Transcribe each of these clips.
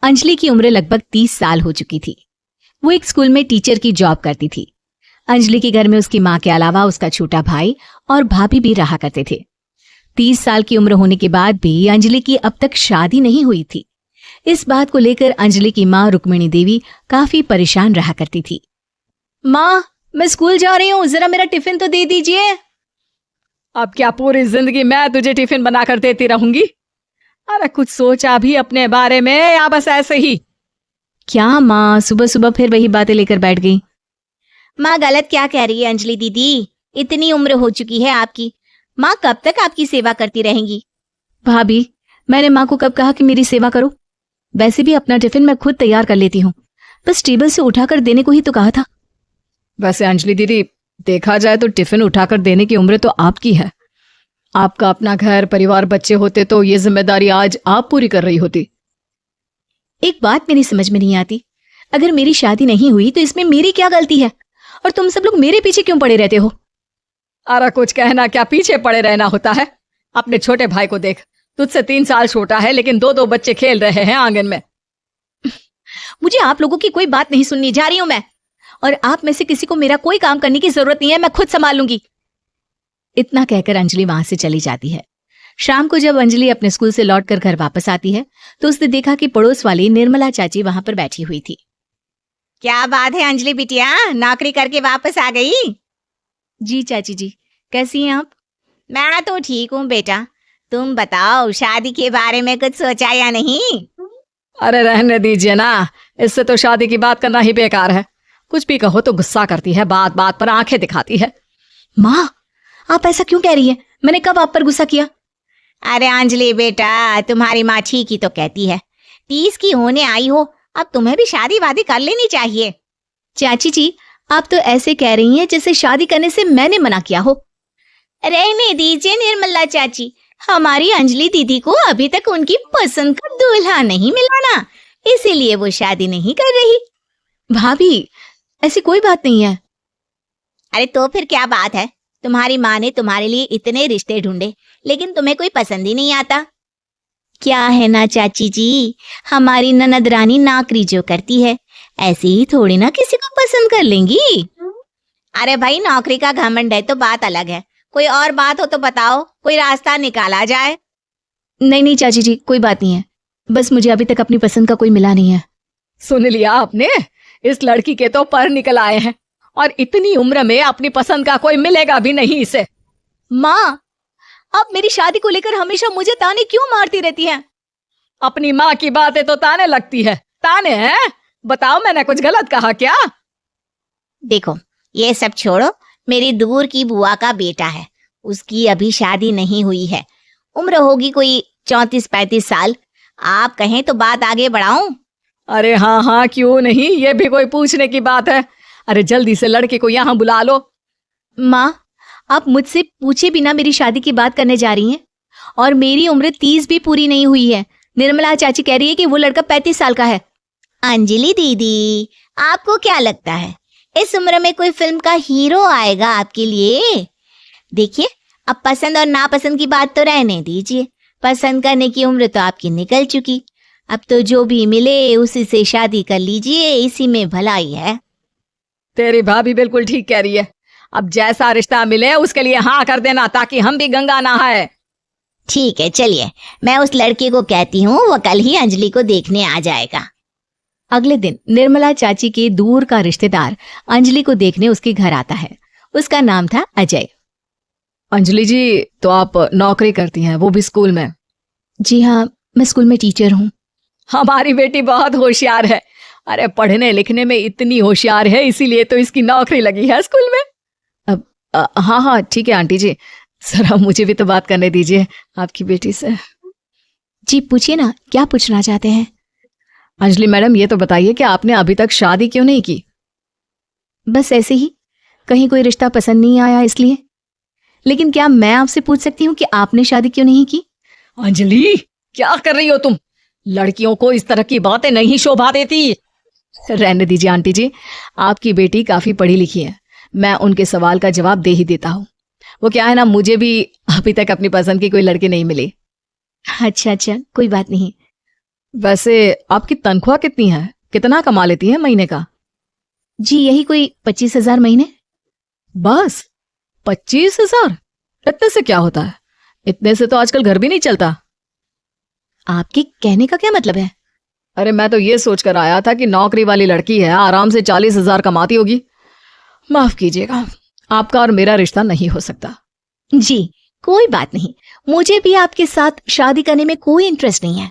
अंजलि की उम्र लगभग 30 साल हो चुकी थी। वो एक स्कूल में टीचर की जॉब करती थी। अंजलि के घर में उसकी माँ के अलावा उसका छोटा भाई और भाभी भी रहा करते थे। 30 साल की उम्र होने के बाद भी अंजलि की अब तक शादी नहीं हुई थी। इस बात को लेकर अंजलि की माँ रुक्मिणी देवी काफी परेशान रहा करती थी। माँ, मैं स्कूल जा रही हूँ, जरा मेरा टिफिन तो दे दीजिए। अब क्या पूरी जिंदगी मैं तुझे टिफिन बनाकर देती रहूंगी? अरे कुछ सोचा भी अपने बारे में या बस ऐसे ही? क्या माँ, सुबह सुबह फिर वही बातें लेकर बैठ गई। माँ गलत क्या कह रही है अंजलि दीदी, इतनी उम्र हो चुकी है आपकी, माँ कब तक आपकी सेवा करती रहेंगी? भाभी, मैंने माँ को कब कहा कि मेरी सेवा करो? वैसे भी अपना टिफिन मैं खुद तैयार कर लेती हूँ, बस टेबल से उठाकर देने को ही तो कहा था। वैसे अंजलि दीदी, देखा जाए तो टिफिन उठाकर देने की उम्र तो आपकी है। आपका अपना घर परिवार बच्चे होते तो ये जिम्मेदारी आज आप पूरी कर रही होती। एक बात मेरी समझ में नहीं आती, अगर मेरी शादी नहीं हुई तो इसमें मेरी क्या गलती है और तुम सब लोग मेरे पीछे क्यों पड़े रहते हो? अरे कुछ कहना क्या पीछे पड़े रहना होता है? अपने छोटे भाई को देख, तुझसे 3 साल छोटा है लेकिन 2-2 बच्चे खेल रहे हैं आंगन में। मुझे आप लोगों की कोई बात नहीं सुननी, जा रही हूं मैं। और आप में से किसी को मेरा कोई काम करने की जरूरत नहीं है, मैं खुद संभाल लूंगी। इतना कहकर अंजलि वहां से चली जाती है। शाम को जब अंजलि अपने स्कूल से लौटकर घर वापस आती है तो उसने देखा कि पड़ोस वाली निर्मला चाची वहां पर बैठी हुई थी। क्या बात है अंजलि बिटिया, नौकरी करके वापस आ गई? जी चाची जी, कैसी हैं आप? मैं तो ठीक हूँ बेटा, तुम बताओ शादी के बारे में कुछ सोचा या नहीं? अरे रहने दीजिए ना, इससे तो शादी की बात करना ही बेकार है। कुछ भी कहो तो गुस्सा करती है, बात बात पर आंखें दिखाती है। माँ, आप ऐसा क्यों कह रही हैं? मैंने कब आप पर गुस्सा किया? अरे अंजलि बेटा, तुम्हारी माँ ठीक ही तो कहती है, 30 की होने आई हो, अब तुम्हें भी शादी वादी कर लेनी चाहिए। चाची जी, आप तो ऐसे कह रही हैं जैसे शादी करने से मैंने मना किया हो। रहने दीजिए निर्मला चाची, हमारी अंजलि दीदी को अभी तक उनकी पसंद का दूल्हा नहीं मिला ना, इसीलिए वो शादी नहीं कर रही। भाभी, ऐसी कोई बात नहीं है। अरे तो फिर क्या बात है? तुम्हारी माँ ने तुम्हारे लिए इतने रिश्ते ढूंढे लेकिन तुम्हें कोई पसंद ही नहीं आता। क्या है ना चाची जी, हमारी ननद रानी नौकरी जो करती है ऐसे ही थोड़ी ना किसी को पसंद कर लेंगी। अरे भाई, नौकरी का घमंड है तो बात अलग है, कोई और बात हो तो बताओ, कोई रास्ता निकाला जाए। नहीं नहीं चाची जी, कोई बात नहीं है, बस मुझे अभी तक अपनी पसंद का कोई मिला नहीं है। सुन लिया आपने, इस लड़की के तो पर निकल आए हैं और इतनी उम्र में अपनी पसंद का कोई मिलेगा भी नहीं इसे। माँ, आप मेरी शादी को लेकर हमेशा मुझे ताने क्यों मारती रहती हैं? अपनी माँ की बातें तो ताने लगती है। ताने हैं? बताओ, मैंने कुछ गलत कहा क्या? देखो, ये सब छोड़ो, मेरी दूर की बुआ का बेटा है, उसकी अभी शादी नहीं हुई है, उम्र होगी कोई 34-35 साल। आप कहें तो बात आगे बढ़ाऊं? अरे हाँ हाँ, क्यों नहीं, ये भी कोई पूछने की बात है। अरे जल्दी से लड़के को यहाँ बुला लो। माँ, आप मुझसे पूछे बिना मेरी शादी की बात करने जा रही हैं, और मेरी उम्र 30 भी पूरी नहीं हुई है। निर्मला चाची कह रही है कि वो लड़का 35 साल का है। अंजलि दीदी, आपको क्या लगता है इस उम्र में कोई फिल्म का हीरो आएगा आपके लिए? देखिए, अब पसंद और नापसंद की बात तो रहने दीजिए, पसंद करने की उम्र तो आपकी निकल चुकी, अब तो जो भी मिले उसी से शादी कर लीजिए, इसी में भलाई है। तेरी भाभी बिल्कुल ठीक कह रही है, अब जैसा रिश्ता मिले उसके लिए हाँ कर देना ताकि हम भी गंगा नहाए। ठीक है, चलिए मैं उस लड़के को कहती हूँ, वो कल ही अंजलि को देखने आ जाएगा। अगले दिन निर्मला चाची के दूर का रिश्तेदार अंजलि को देखने उसके घर आता है। उसका नाम था अजय। अंजलि जी, तो आप नौकरी करती हैं, वो भी स्कूल में? जी हाँ, मैं स्कूल में टीचर हूँ। हमारी बेटी बहुत होशियार है। अरे पढ़ने लिखने में इतनी होशियार है, इसीलिए तो इसकी नौकरी लगी है स्कूल में। अब हाँ हाँ ठीक है आंटी जी, जरा मुझे भी तो बात करने दीजिए आपकी बेटी से। जी पूछिए ना, क्या पूछना चाहते हैं? अंजलि मैडम, ये तो बताइए कि आपने अभी तक शादी क्यों नहीं की? बस ऐसे ही, कहीं कोई रिश्ता पसंद नहीं आया इसलिए। लेकिन क्या मैं आपसे पूछ सकती हूँ कि आपने शादी क्यों नहीं की? अंजलि, क्या कर रही हो तुम? लड़कियों को इस तरह की बातें नहीं शोभा देती। रहने दीजिए आंटी जी, आपकी बेटी काफी पढ़ी लिखी है, मैं उनके सवाल का जवाब दे ही देता हूँ। वो क्या है ना, मुझे भी अभी तक अपनी पसंद की कोई लड़की नहीं मिली। अच्छा अच्छा, कोई बात नहीं। वैसे आपकी तनख्वाह कितनी है? कितना कमा लेती है महीने का? जी यही कोई 25,000 महीने। बस 25,000? इतने से क्या होता है? इतने से तो आजकल घर भी नहीं चलता। आपके कहने का क्या मतलब है? अरे मैं तो ये सोचकर आया था कि नौकरी वाली लड़की है, आराम से 40,000 कमाती होगी। माफ कीजिएगा, आपका और मेरा रिश्ता नहीं हो सकता। जी कोई बात नहीं, मुझे भी आपके साथ शादी करने में कोई इंटरेस्ट नहीं है।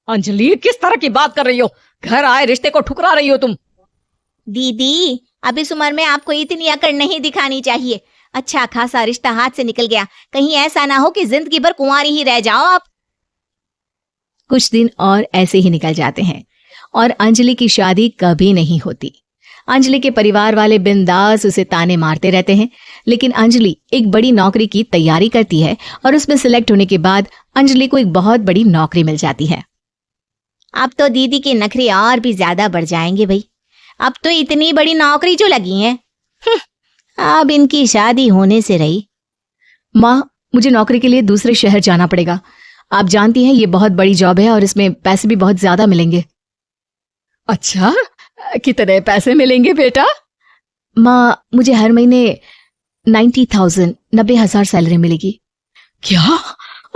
अंजलि, किस तरह की बात कर रही हो? घर आए रिश्ते को ठुकरा रही हो तुम। दीदी अब इस उम्र में आपको इतनी अकड़ नहीं दिखानी चाहिए। अच्छा खासा रिश्ता हाथ से निकल गया, कहीं ऐसा ना हो कि जिंदगी भर कुंवारी ही रह जाओ आप। कुछ दिन और ऐसे ही निकल जाते हैं और अंजलि की शादी कभी नहीं होती। अंजलि के परिवार वाले बिंदास उसे ताने मारते रहते हैं, लेकिन अंजलि एक बड़ी नौकरी की तैयारी करती है और उसमें सिलेक्ट होने के बाद अंजलि को एक बहुत बड़ी नौकरी मिल जाती है। अब तो दीदी के नखरे और भी ज्यादा बढ़ जाएंगे भाई, अब तो इतनी बड़ी नौकरी जो लगी है, अब इनकी शादी होने से रही। माँ, मुझे नौकरी के लिए दूसरे शहर जाना पड़ेगा। आप जानती हैं ये बहुत बड़ी जॉब है और इसमें पैसे भी बहुत ज्यादा मिलेंगे। अच्छा, कितने पैसे मिलेंगे बेटा? माँ मुझे हर महीने 90,000 सैलरी मिलेगी। क्या?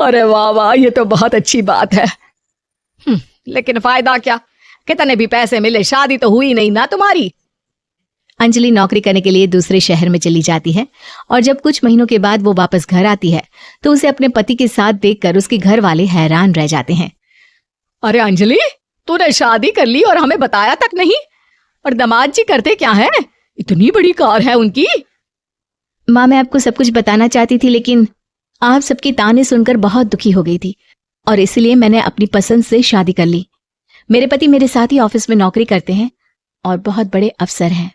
अरे वाह वाह, ये तो बहुत अच्छी बात है। लेकिन फायदा क्या? कितने भी पैसे मिले, शादी तो हुई नहीं ना तुम्हारी। अंजलि नौकरी करने के लिए दूसरे शहर में चली जाती है और जब कुछ महीनों के बाद वो वापस घर आती है तो उसे अपने पति के साथ देखकर उसके घर वाले हैरान रह जाते हैं। अरे अंजलि, तूने शादी कर ली और हमें बताया तक नहीं। और दामाद जी करते क्या है? इतनी बड़ी कार है उनकी। माँ मैं आपको सब कुछ बताना चाहती थी, लेकिन आप सबकी ताने सुनकर बहुत दुखी हो गई थी और इसलिए मैंने अपनी पसंद से शादी कर ली। मेरे पति मेरे साथ ही ऑफिस में नौकरी करते हैं और बहुत बड़े अफसर हैं।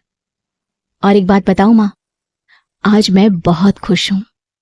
और एक बात बताऊं माँ, आज मैं बहुत खुश हूं।